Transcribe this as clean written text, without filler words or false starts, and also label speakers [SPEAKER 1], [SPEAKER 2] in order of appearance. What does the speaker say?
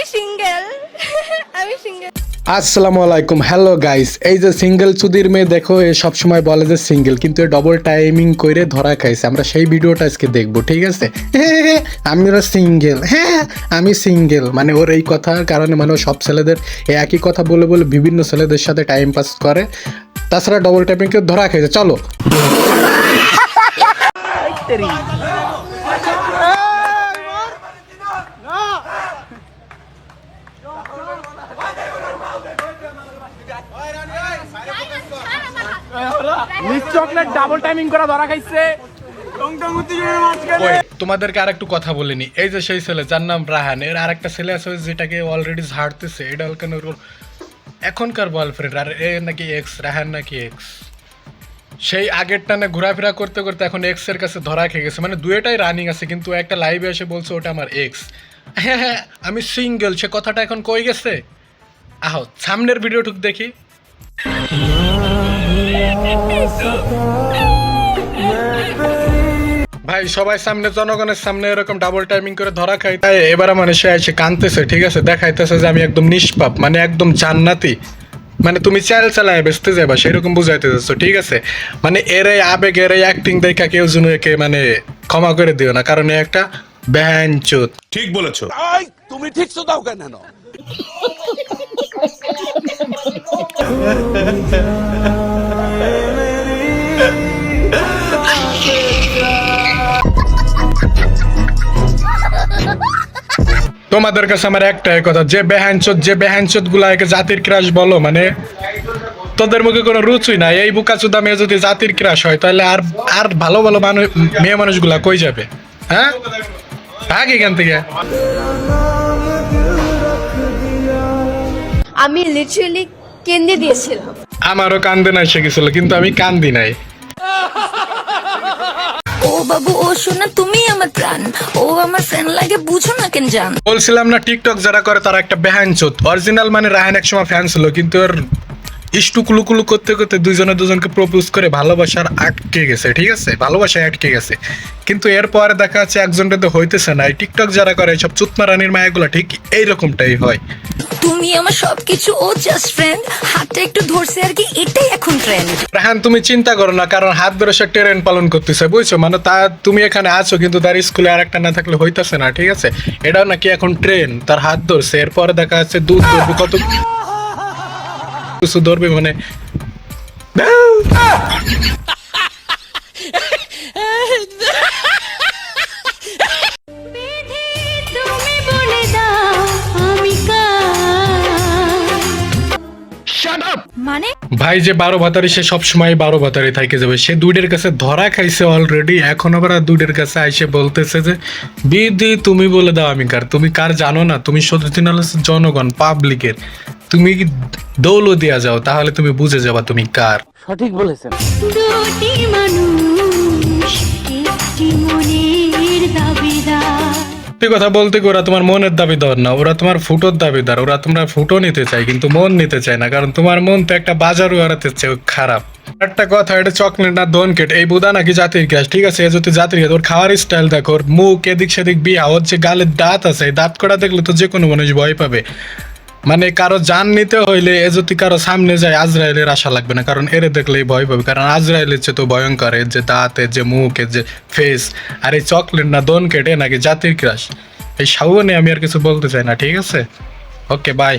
[SPEAKER 1] আমি সিঙ্গেল আমি সিঙ্গেল।
[SPEAKER 2] আসসালামু আলাইকুম, হ্যালো গাইস। এই যে সিঙ্গেল চুদির মেয়ে দেখো, এ সবসময় বলে যে সিঙ্গেল, কিন্তু এ ডবল টাইমিং করে ধরা খাইছে। আমরা সেই ভিডিওটা আজকে দেখবো, ঠিক আছে? আমরা সিঙ্গেল, হ্যাঁ আমি সিঙ্গেল, মানে ওর এই কথার কারণে মানে ও সব ছেলেদের এই একই কথা বলে বলে বিভিন্ন ছেলেদের সাথে টাইম পাস করে। তাছাড়া ডবল টাইমিং করে ধরা খাইছে। চলো
[SPEAKER 3] চকলেট ডাবল টাইমিং করা ধরা খাইছে।
[SPEAKER 2] তোমাদেরকে আর একটু কথা বলিনি। এই যে সেই ছেলে যার নাম রাহান, এর আর একটা ছেলে আছে যেটাকে অলরেডি ঝাড়তেছে। এটা কেন ওর এখনকার বয়ফ্রেন্ড, আর এ নাকি এক্স, রাহান নাকি এক্স। সেই আগের টানে ঘোরাফেরা করতে করতে এখন এক্স এর কাছে ধরা খেয়ে গেছে। মানে দুয়েটাই রানিং আছে, কিন্তু একটা লাইভে এসে বলছে ওটা আমার এক্স। হ্যাঁ হ্যাঁ আমি সিঙ্গেল, সে কথাটা এখন কই গেছে? আহো সামনের ভিডিওটুক দেখি। ভাই সবাই সামনে, জনগণের সামনে এরকম ডাবল টাইমিং করে ধরা খাই, তাই এবার মানে সে এসে কাঁদতেছে, ঠিক আছে? দেখাইতেছে যে আমি একদম নিষ্পাপ, মানে একদম জান্নাতি, মানে তুমি চাল চালায় বেসতে যাবা সেরকম বুঝাইতে যাচ্ছ, ঠিক আছে? মানে এর এই আবেগ, এর এই অ্যাক্টিং দেখা কেউ যেন একে মানে ক্ষমা করে দিও না, কারণ এ একটা ব্যাঞ্চোত।
[SPEAKER 4] ঠিক বলেছো।
[SPEAKER 5] তুমি ঠিক তো দাও কেন?
[SPEAKER 2] তোমাদের কাছে আমার একটাই কথা, যে বেহানচোদ গুলা একে জাতির ক্রাশ বলো, মানে তোদের মুখে কোনো রুচি নাই। এই বুকাচুদা মেয়ে যদি জাতির ক্রাশ হয়, তাহলে আর আর ভালো ভালো মেয়ে মানুষগুলা কই যাবে? হ্যাঁ ভাগ এখান থেকে।
[SPEAKER 1] আমি লিটারালি কেঁদে দিয়েছিলাম।
[SPEAKER 2] আমারও কান্দে নাই শিখেছিল, কিন্তু আমি কান্দি নাই।
[SPEAKER 6] ও বাবু ও শোনা, তুমি আমার প্রাণ, ও আমার ফ্রেন্ড লাগে, বুঝো না কেন জান।
[SPEAKER 2] বলছিলাম না টিকটক যারা করে তারা একটা বেহানচোদ। অরিজিনাল মানে রাহান এক সময় ফ্যান ছিল, কিন্তু ওর ইষ্টু কুলুকুলু করতে করতে দুজনকে প্রপোজ করে ভালোবাসার আটকে গেছে, ঠিক আছে? ভালোবাসায় আটকে গেছে, কিন্তু এরপরে দেখা যাচ্ছে একজনটাতে হইতেছে না। এই টিকটক যারা করে এইসব চুতমা রানীর মায়াগুলো ঠিক এইরকমটাই হয়।
[SPEAKER 6] তুমি আমার সবকিছু, ও জাস্ট ফ্রেন্ড, হাতটা একটু ধরছে আর কি, এটাই এখন ট্রেন্ড।
[SPEAKER 2] রাহান তুমি চিন্তা করো না, কারণ হাত ধরে সে ট্রেন পালন করতেছে, বুঝছো? মানে তা তুমি এখানে আছো, কিন্তু তার স্কুলে আর একটা না থাকলে হইতেছে না, ঠিক আছে? এটাও নাকি এখন ট্রেন, তার হাত ধরছে, এরপরে দেখা যাচ্ছে দুধ ধরবে, কত কিছু ধরবে, মানে
[SPEAKER 6] মানে
[SPEAKER 2] ভাই যে 12 ভাতারি, সে সবসময় 12 ভাতারি থাইকে যাবে। সে দুইটার কাছে ধরা খাইছে অলরেডি, এখন আবার দুইটার কাছে আইসে বলতেছে যে বিধি তুমি বলে দাও আমি কার। তুমি কার জানো না? তুমি সত্যি জনগণ, পাবলিকের। তুমি দৌলো দিয়া যাও, তাহলে তুমি বুঝে যাবা তুমি কার।
[SPEAKER 3] সঠিক বলেছেন।
[SPEAKER 1] দুটি মানুষ একটি মনের দাবিদার।
[SPEAKER 2] সত্যি কথা বলতে কি, ওরা তোমার মনের দাবিদার না, ওরা তোমার ফুটোর দাবিদার। ওরা তোমরা ফুটো নিতে চায়, কিন্তু মন নিতে চায় না, কারণ তোমার মন তো একটা বাজারও হারাতে চায়, খারাপ একটা কথা। এটা চকলেট না দনকেট, এই বুদা নাকি জাতির গ্যাস, ঠিক আছে? এ যদি জাতির গ্যাস, ওর খাওয়ার স্টাইল দেখো, ওর মুখ এদিক সেদিক বিয়া, ওর যে গালের দাঁত আছে, এই দাঁত করা দেখলে তো যে কোনো মানুষ ভয় পাবে। মানে কারো জান নিতে হইলে এ যদি কারো সামনে যায়, আজরাইলের আশা লাগবে না, কারণ এরে দেখলেই ভয় পাবে, কারণ আজরাইলের চেয়ে তো ভয়ঙ্কর এর যে দাঁত, এর যে মুখ, এর যে ফেস। আর এই চকলেট না দন কেটে নাকি জাতির ক্রাশ, এই সাউনে আমি আর কিছু বলতে চাই না, ঠিক আছে? Okay bye.